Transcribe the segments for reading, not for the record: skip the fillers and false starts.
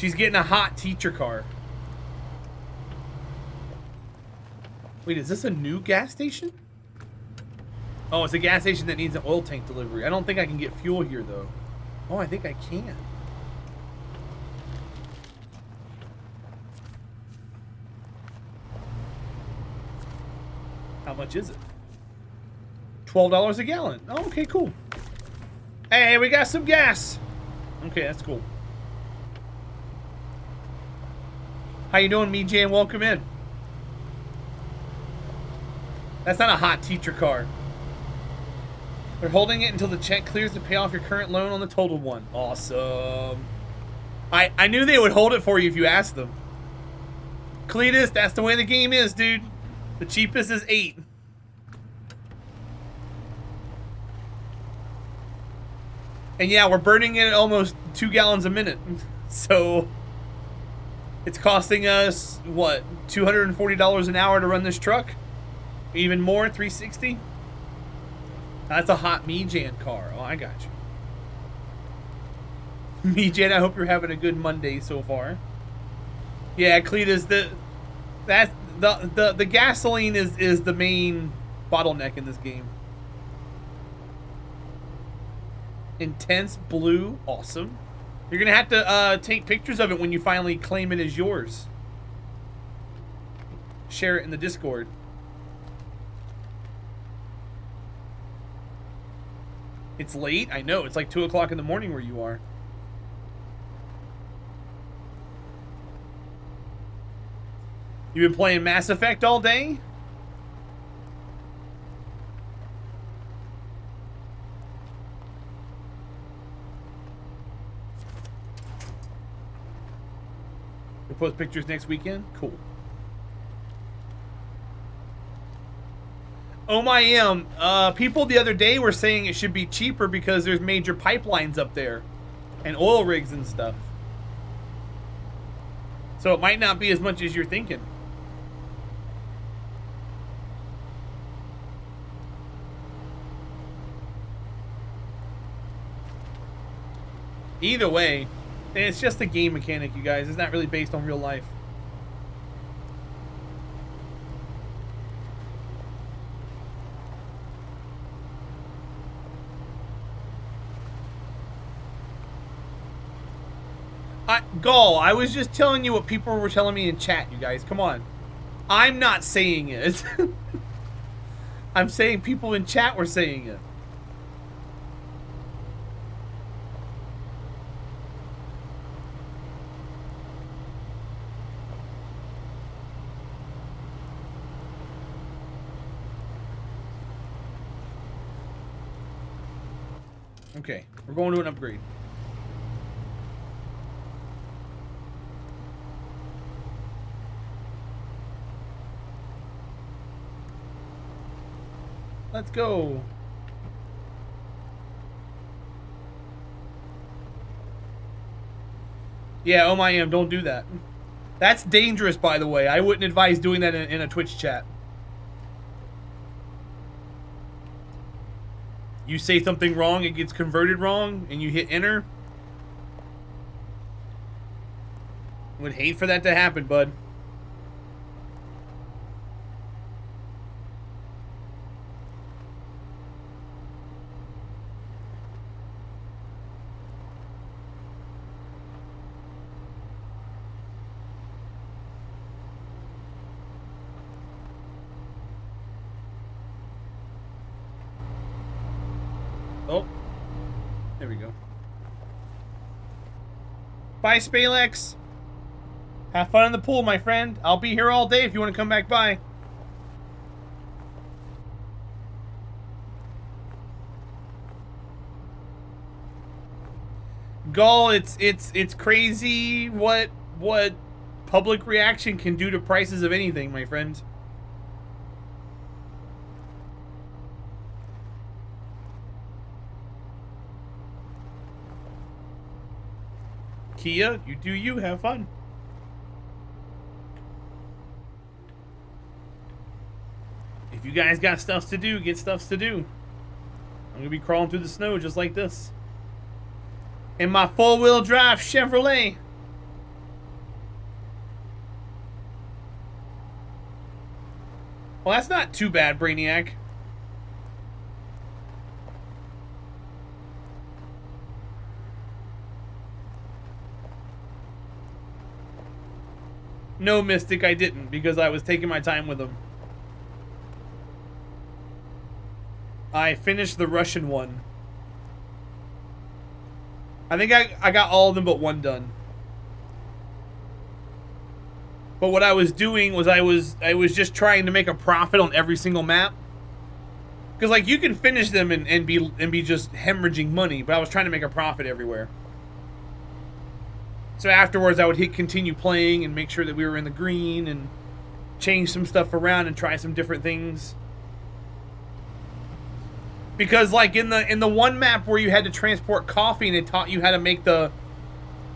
She's getting a hot teacher car. Wait, is this a new gas station? Oh, it's a gas station that needs an oil tank delivery. I don't think I can get fuel here, though. Oh, I think I can. How much is it? $12 a gallon. Oh, okay, cool. Hey, we got some gas. Okay, that's cool. How you doing, me, Jan? Welcome in. That's not a hot teacher car. They're holding it until the check clears to pay off your current loan on the total one. Awesome. I knew they would hold it for you if you asked them. Cletus, that's the way the game is, dude. The cheapest is 8. And yeah, we're burning it at almost 2 gallons a minute. So it's costing us, what, $240 an hour to run this truck? Even more, $360? That's a hot Me-Jan car. Oh, I got you. Me-Jan, I hope you're having a good Monday so far. Yeah, Cletus, the gasoline is the main bottleneck in this game. Intense blue, awesome. You're gonna have to take pictures of it when you finally claim it as yours. Share it in the Discord. It's late, I know. It's like 2 o'clock in the morning where you are. You been playing Mass Effect all day? You'll post pictures next weekend? Cool. People the other day were saying it should be cheaper because there's major pipelines up there and oil rigs and stuff. So it might not be as much as you're thinking. Either way, it's just a game mechanic, you guys. It's not really based on real life. Gall, I was just telling you what people were telling me in chat, you guys. Come on. I'm not saying it. I'm saying people in chat were saying it. Okay, we're going to an upgrade. Let's go. Yeah, oh my am, don't do that. That's dangerous, by the way. I wouldn't advise doing that in a Twitch chat. You say something wrong, it gets converted wrong, and you hit enter. Would hate for that to happen, bud. Oh, there we go. Bye, Spalex. Have fun in the pool, my friend. I'll be here all day if you want to come back by. Gull, it's crazy what public reaction can do to prices of anything, my friend. Kia, you do you, have fun. If you guys got stuff to do, get stuff to do. I'm gonna be crawling through the snow just like this. In my 4-wheel drive Chevrolet. Well, that's not too bad, Brainiac. No, Mystic, I didn't, because I was taking my time with them. I finished the Russian one. I think I got all of them but one done. But what I was doing was I was just trying to make a profit on every single map. Because like you can finish them and be just hemorrhaging money, but I was trying to make a profit everywhere. So afterwards I would hit continue playing and make sure that we were in the green and change some stuff around and try some different things. Because like in the one map where you had to transport coffee and it taught you how to make the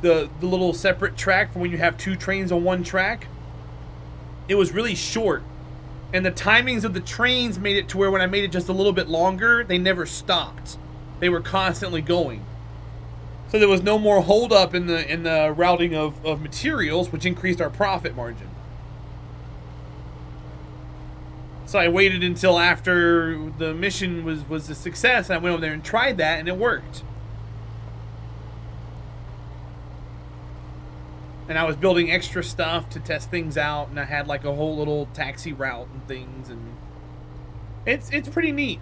little separate track for when you have two trains on one track, it was really short. And the timings of the trains made it to where when I made it just a little bit longer, they never stopped. They were constantly going. So there was no more hold up in the routing of materials, which increased our profit margin. So I waited until after the mission was a success, and I went over there and tried that, and it worked. And I was building extra stuff to test things out, and I had like a whole little taxi route and things, and it's pretty neat.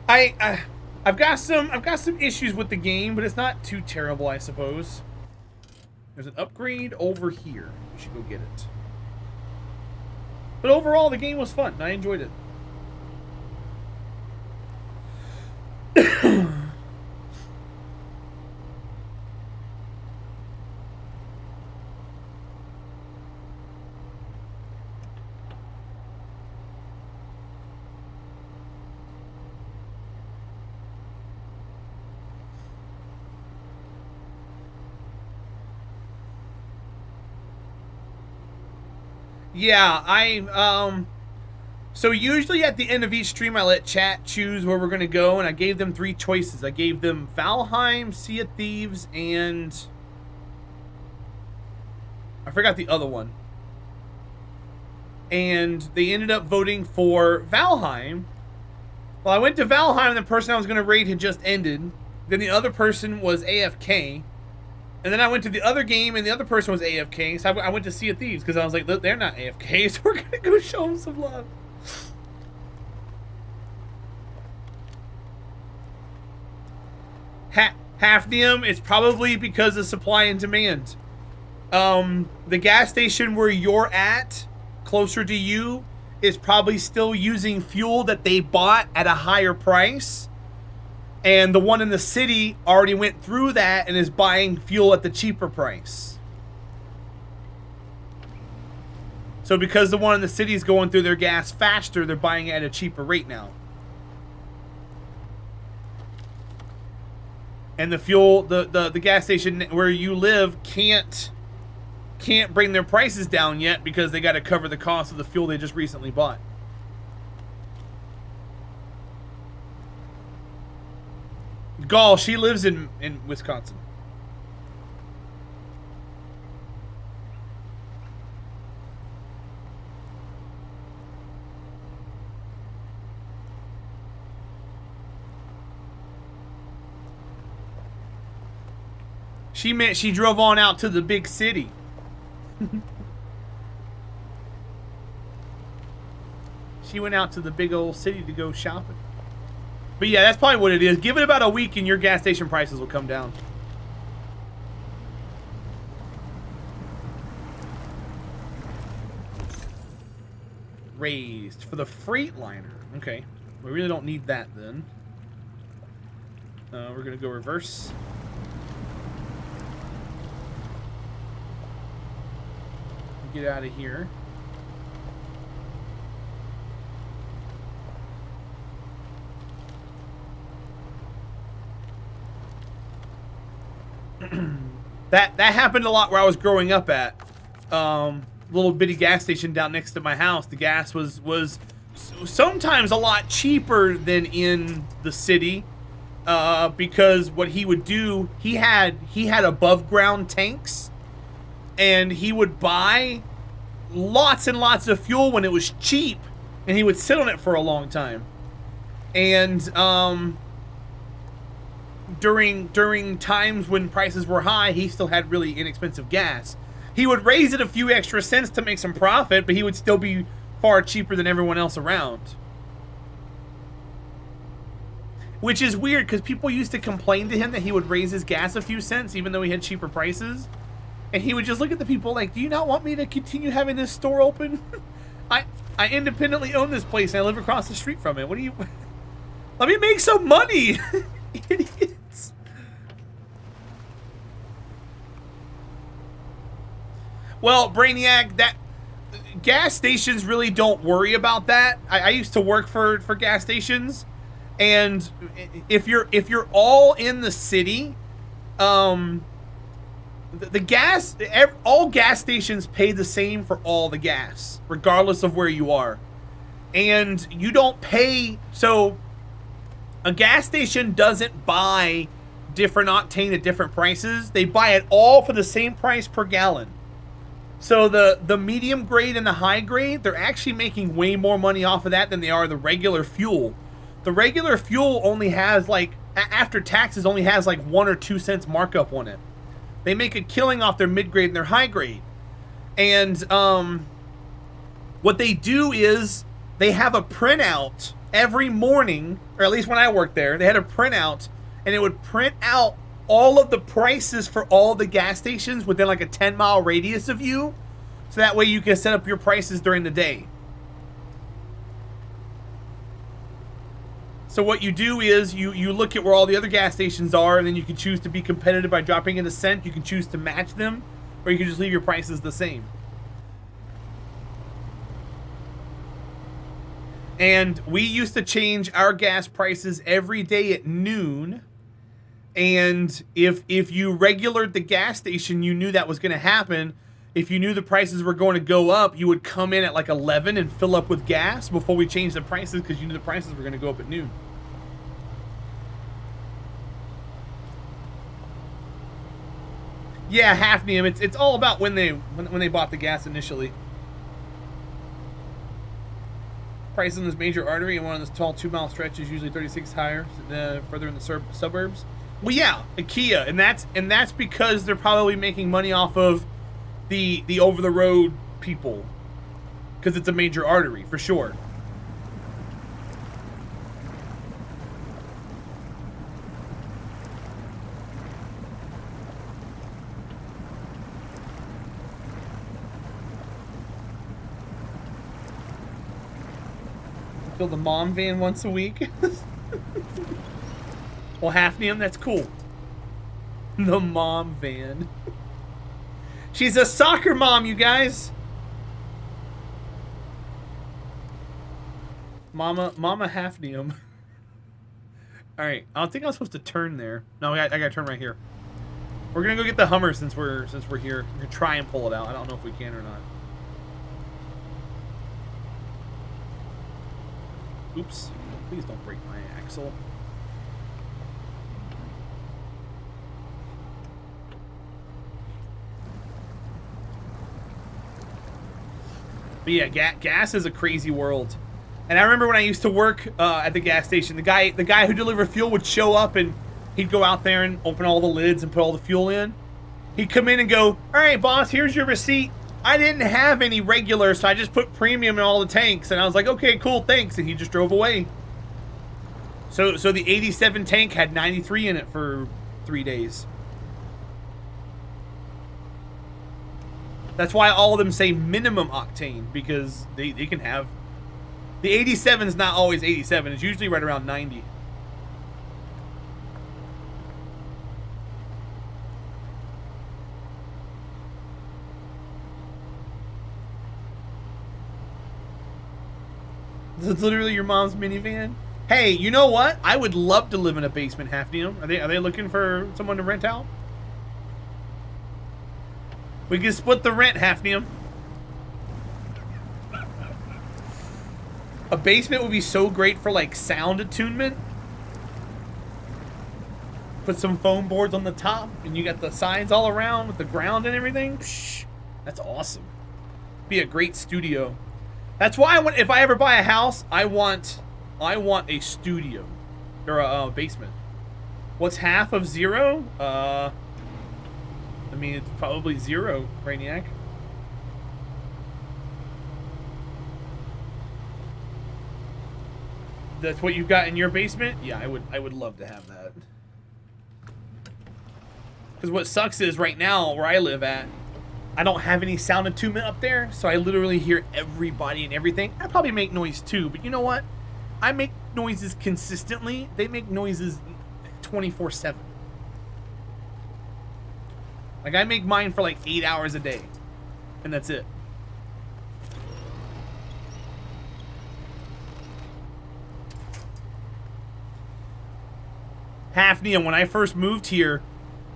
I've got some issues with the game, but it's not too terrible, I suppose. There's an upgrade over here. We should go get it. But overall, the game was fun. I enjoyed it. Yeah, so usually at the end of each stream I let chat choose where we're gonna go, and I gave them 3 choices. I gave them Valheim, Sea of Thieves, and I forgot the other one. And they ended up voting for Valheim. Well, I went to Valheim and the person I was gonna raid had just ended. Then the other person was AFK. And then I went to the other game, and the other person was AFK, so I went to Sea of Thieves, because I was like, they're not AFK, so we're going to go show them some love. Hafnium, it's probably because of supply and demand. The gas station where you're at, closer to you, is probably still using fuel that they bought at a higher price. And the one in the city already went through that and is buying fuel at the cheaper price. So because the one in the city is going through their gas faster, they're buying it at a cheaper rate now. And the fuel, the gas station where you live can't bring their prices down yet because they got to cover the cost of the fuel they just recently bought. Gall, she lives in Wisconsin. She drove on out to the big city. She went out to the big old city to go shopping. But yeah, that's probably what it is. Give it about a week and your gas station prices will come down. Raised for the Freightliner. Okay. We really don't need that then. We're going to go reverse. Get out of here. That happened a lot where I was growing up at. Little bitty gas station down next to my house. The gas was sometimes a lot cheaper than in the city. Because what he would do, he had above ground tanks, and he would buy lots and lots of fuel when it was cheap, and he would sit on it for a long time. And during times when prices were high, he still had really inexpensive gas. He would raise it a few extra cents to make some profit, but he would still be far cheaper than everyone else around. Which is weird, because people used to complain to him that he would raise his gas a few cents, even though he had cheaper prices. And he would just look at the people like, do you not want me to continue having this store open? I independently own this place, and I live across the street from it. What do you... Let me make some money! Idiots. Well, Brainiac, that... gas stations really don't worry about that. I used to work for gas stations, and if you're all in the city, all gas stations pay the same for all the gas, regardless of where you are. And you don't pay, so a gas station doesn't buy different octane at different prices. They buy it all for the same price per gallon. So the medium grade and the high grade, they're actually making way more money off of that than they are the regular fuel. The regular fuel only has, like, after taxes, only has like 1 or 2 cents markup on it. They make a killing off their mid grade and their high grade. And what they do is they have a printout every morning, or at least when I worked there, they had a printout, and it would print out all of the prices for all the gas stations within like a 10-mile radius of you, so that way you can set up your prices during the day. So what you do is you look at where all the other gas stations are, and then you can choose to be competitive by dropping in a cent. You can choose to match them, or you can just leave your prices the same. And we used to change our gas prices every day at noon. And if you regulared the gas station, you knew that was going to happen. If you knew the prices were going to go up, you would come in at like 11 and fill up with gas before we changed the prices, because you knew the prices were going to go up at noon. Yeah, Hafnium, it's all about when they bought the gas initially. Price in this major artery and one of those tall 2-mile stretches, usually 36 higher, further in the suburbs. Well, yeah, IKEA, and that's because they're probably making money off of the over-the-road people, because it's a major artery for sure. Fill the mom van once a week. Well, Hafnium, that's cool. The mom van. She's a soccer mom, you guys. Mama Hafnium. Alright, I don't think I was supposed to turn there. No, I gotta turn right here. We're gonna go get the Hummer since we're here. We're gonna try and pull it out. I don't know if we can or not. Oops. Please don't break my axle. But yeah, gas is a crazy world. And I remember when I used to work at the gas station, the guy who delivered fuel would show up, and he'd go out there and open all the lids and put all the fuel in. He'd come in and go, all right, boss, here's your receipt. I didn't have any regular, so I just put premium in all the tanks. And I was like, okay, cool, thanks. And he just drove away. So the 87 tank had 93 in it for 3 days. That's why all of them say minimum octane, because they can have... The 87 is not always 87. It's usually right around 90. This is literally your mom's minivan. Hey, you know what? I would love to live in a basement, Hafnium. Are they looking for someone to rent out? We can split the rent, Hafnium. A basement would be so great for like sound attunement. Put some foam boards on the top, and you got the sides all around with the ground and everything. Psh, that's awesome. Be a great studio. That's why I want, if I ever buy a house, I want a studio or a basement. What's half of 0? I mean, it's probably 0, Brainiac. That's what you've got in your basement? Yeah, I would love to have that. Because what sucks is right now where I live at, I don't have any sound attunement up there, so I literally hear everybody and everything. I probably make noise too, but you know what? I make noises consistently. They make noises 24/7. Like, I make mine for like 8 hours a day, and that's it. Hafnia, when I first moved here,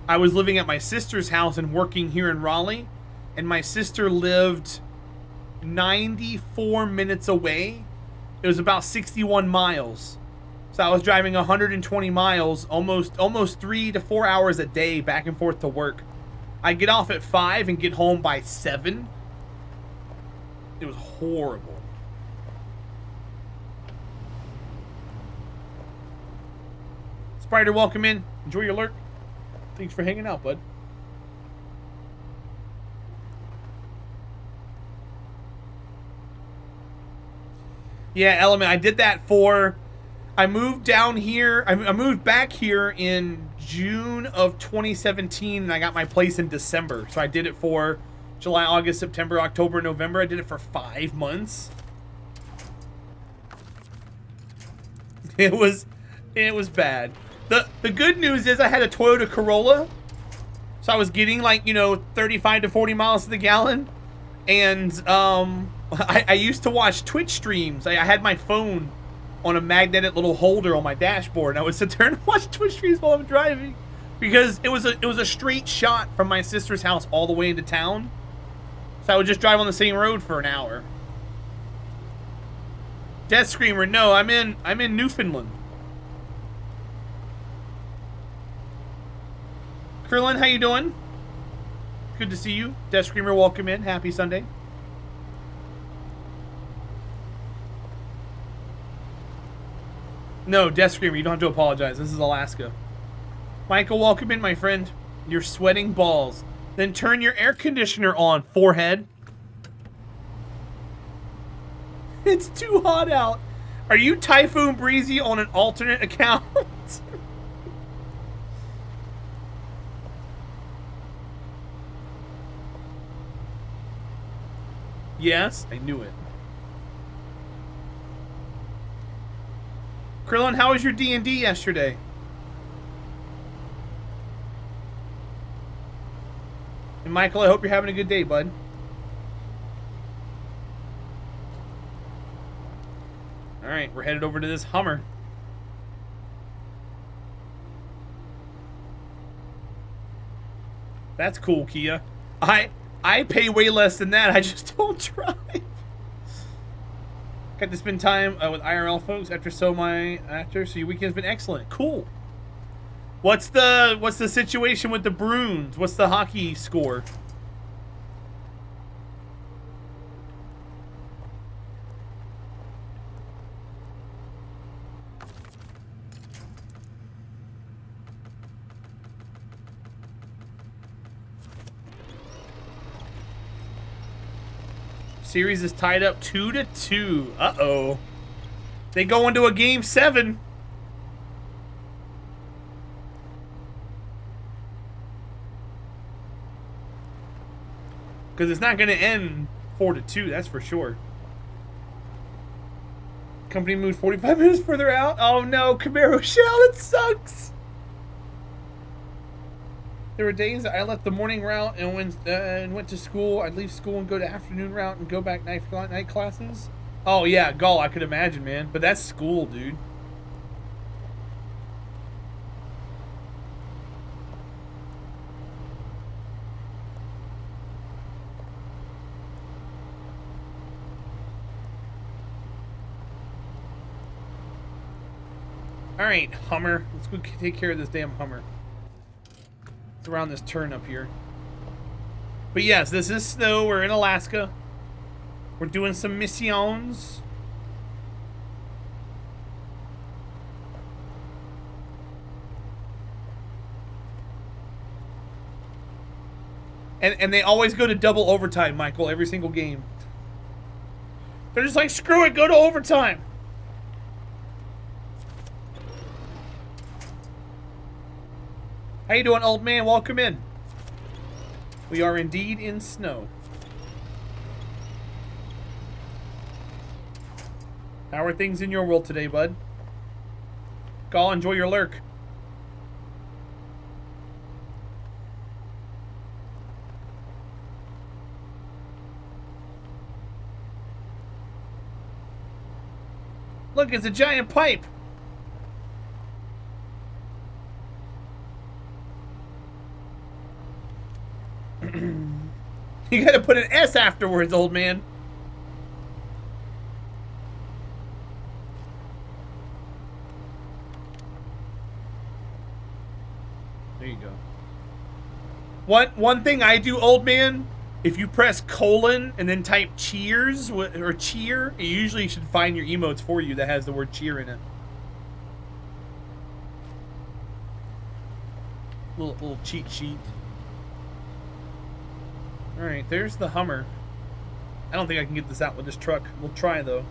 I was living at my sister's house and working here in Raleigh, and my sister lived 94 minutes away. It was about 61 miles. So I was driving 120 miles, almost 3 to 4 hours a day back and forth to work. I get off at 5 and get home by 7. It was horrible. Spider, welcome in. Enjoy your lurk. Thanks for hanging out, bud. Yeah, Element, I did that for... I moved down here... I moved back here in June of 2017, and I got my place in December. So I did it for July, August, September, October, November. I did it for 5 months. It was bad. The good news is I had a Toyota Corolla, so I was getting like, you know, 35 to 40 miles to the gallon, and I used to watch Twitch streams. I had my phone on a magnetic little holder on my dashboard, and I would sit there and watch Twitch streams while I'm driving, because it was a straight shot from my sister's house all the way into town, so I would just drive on the same road for an hour. Death Screamer, no, I'm in Newfoundland. Krillin, how you doing? Good to see you. Death Screamer, welcome in. Happy Sunday. No, Death Screamer, you don't have to apologize. This is Alaska. Michael, welcome in, my friend. You're sweating balls. Then turn your air conditioner on, forehead. It's too hot out. Are you Typhoon Breezy on an alternate account? Yes, I knew it. Krillin, how was your D&D yesterday? And Michael, I hope you're having a good day, bud. Alright, we're headed over to this Hummer. That's cool, Kia. I pay way less than that. I just don't drive. Got to spend time with IRL folks after so your weekend's been excellent. Cool. What's the situation with the Bruins? What's the hockey score? Series is tied up 2-2. Uh-oh. They go into a game 7. Because it's not going to end 4-2, that's for sure. Company moved 45 minutes further out. Oh no, Camaro Shell, it sucks. There were days that I left the morning route and went to school. I'd leave school and go to afternoon route and go back night classes. Oh yeah, Gull, I could imagine, man. But that's school, dude. All right, Hummer. Let's go take care of this damn Hummer. It's around this turn up here. But yes, this is snow. We're in Alaska. We're doing some missions. And they always go to double overtime, Michael, every single game. They're just like, screw it, go to overtime. How you doing, old man? Welcome in. We are indeed in snow. How are things in your world today, bud? Go enjoy your lurk. Look, it's a giant pipe. You gotta put an S afterwards, old man. There you go. One thing I do, old man, if you press colon and then type cheers or cheer, it usually should find your emotes for you that has the word cheer in it. Little cheat sheet. Alright, there's the Hummer. I don't think I can get this out with this truck. We'll try, though.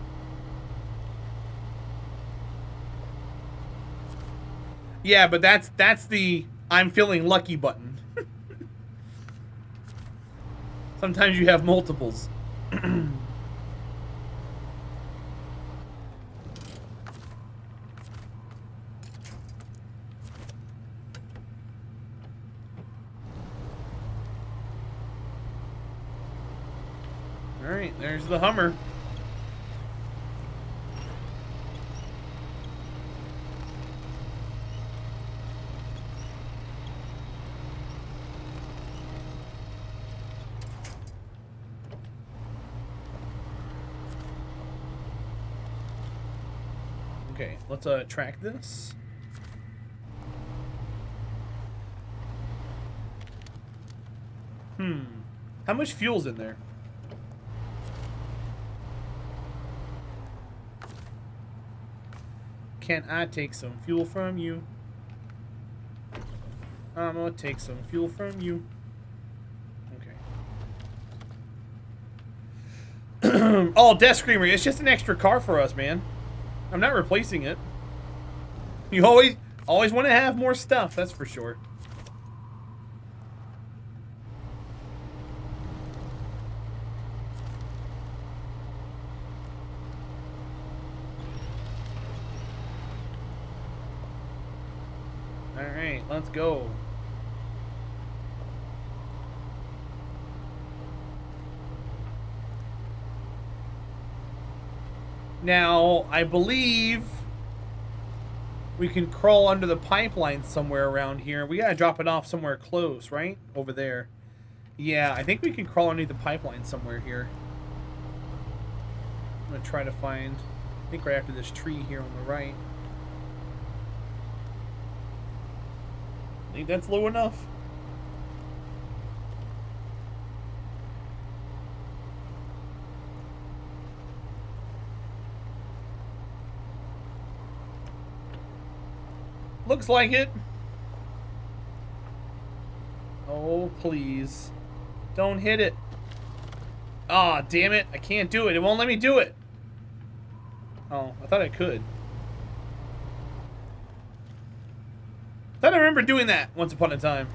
Yeah, but that's the I'm feeling lucky button. Sometimes you have multiples. Alright, there's the Hummer. Okay, let's track this. How much fuel's in there? Can I take some fuel from you? I'm gonna take some fuel from you. Okay. Oh, Death Screamer, it's just an extra car for us, man. I'm not replacing it. You always want to have more stuff, that's for sure. Alright, let's go. Now, I believe we can crawl under the pipeline somewhere around here. We gotta drop it off somewhere close, right? Over there. Yeah, I think we can crawl underneath the pipeline somewhere here. I'm gonna try to find, I think right after this tree here on the right. I think that's low enough. Looks like it. Oh, please. Don't hit it. Ah, oh, damn it. I can't do it. It won't let me do it. Oh, I thought I could. Thought I remember doing that once upon a time.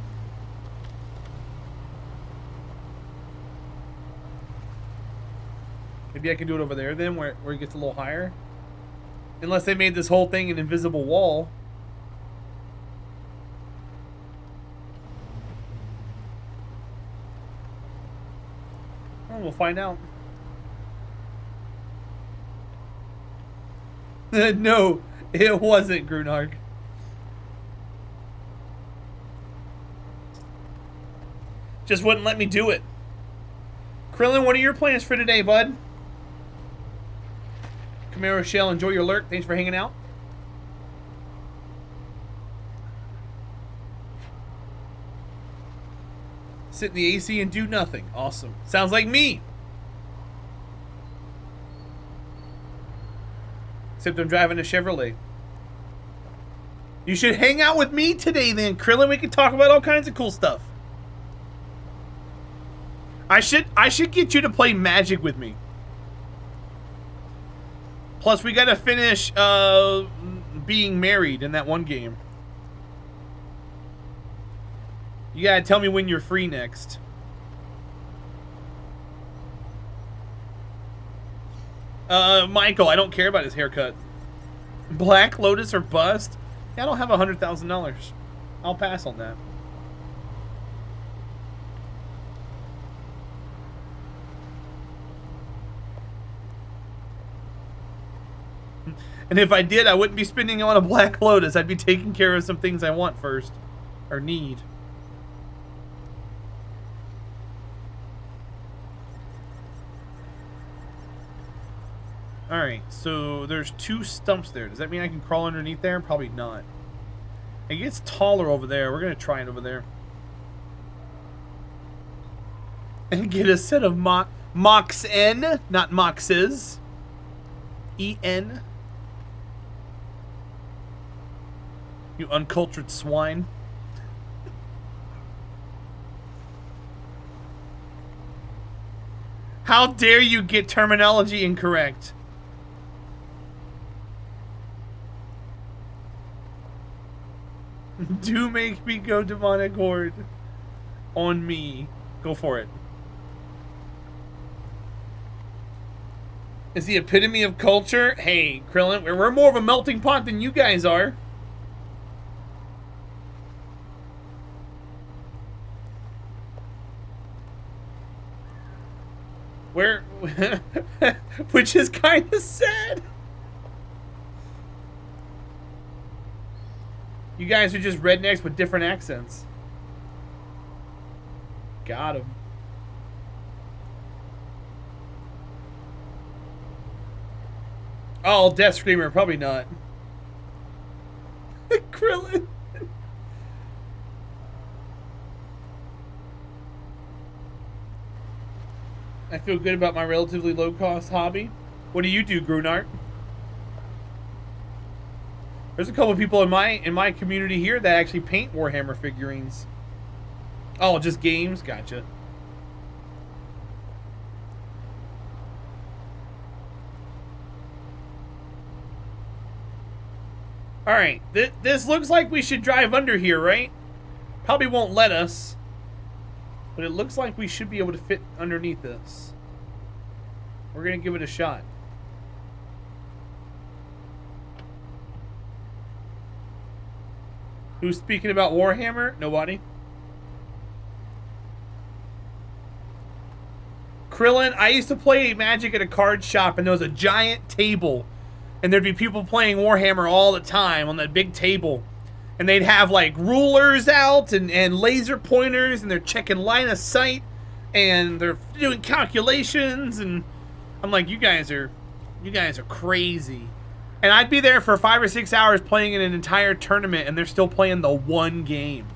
Maybe I can do it over there then, where it gets a little higher. Unless they made this whole thing an invisible wall. Oh, we'll find out. No, it wasn't, Grunarg. Just wouldn't let me do it. Krillin, what are your plans for today, bud? Camaro Shell, enjoy your lurk. Thanks for hanging out. Sit in the AC and do nothing. Awesome. Sounds like me. Except I'm driving a Chevrolet. You should hang out with me today then, Krillin. We can talk about all kinds of cool stuff. I should get you to play Magic with me. Plus, we gotta finish being married in that one game. You gotta tell me when you're free next. Michael, I don't care about his haircut. Black Lotus or bust? Yeah, I don't have $100,000. I'll pass on that. And if I did, I wouldn't be spending on a Black Lotus. I'd be taking care of some things I want first. Or need. Alright, so there's 2 stumps there. Does that mean I can crawl underneath there? Probably not. It gets taller over there. We're going to try it over there. And get a set of Mox N, not Moxes. E-N. You uncultured swine. How dare you get terminology incorrect? Do make me go demonic horde on me. Go for it. Is the epitome of culture? Hey, Krillin, we're more of a melting pot than you guys are. Where, which is kind of sad. You guys are just rednecks with different accents. Got him. Oh, Death Screamer, probably not. Krillin. I feel good about my relatively low-cost hobby. What do you do, Grunart? There's a couple of people in my community here that actually paint Warhammer figurines. Oh, just games? Gotcha. Alright, this looks like we should drive under here, right? Probably won't let us. But it looks like we should be able to fit underneath this. We're gonna give it a shot. Who's speaking about Warhammer? Nobody. Krillin, I used to play Magic at a card shop, and there was a giant table, and there'd be people playing Warhammer all the time on that big table, and they'd have like rulers out and laser pointers, and they're checking line of sight, and they're doing calculations, and I'm like, you guys are crazy. And I'd be there for 5 or 6 hours playing in an entire tournament, and they're still playing the one game.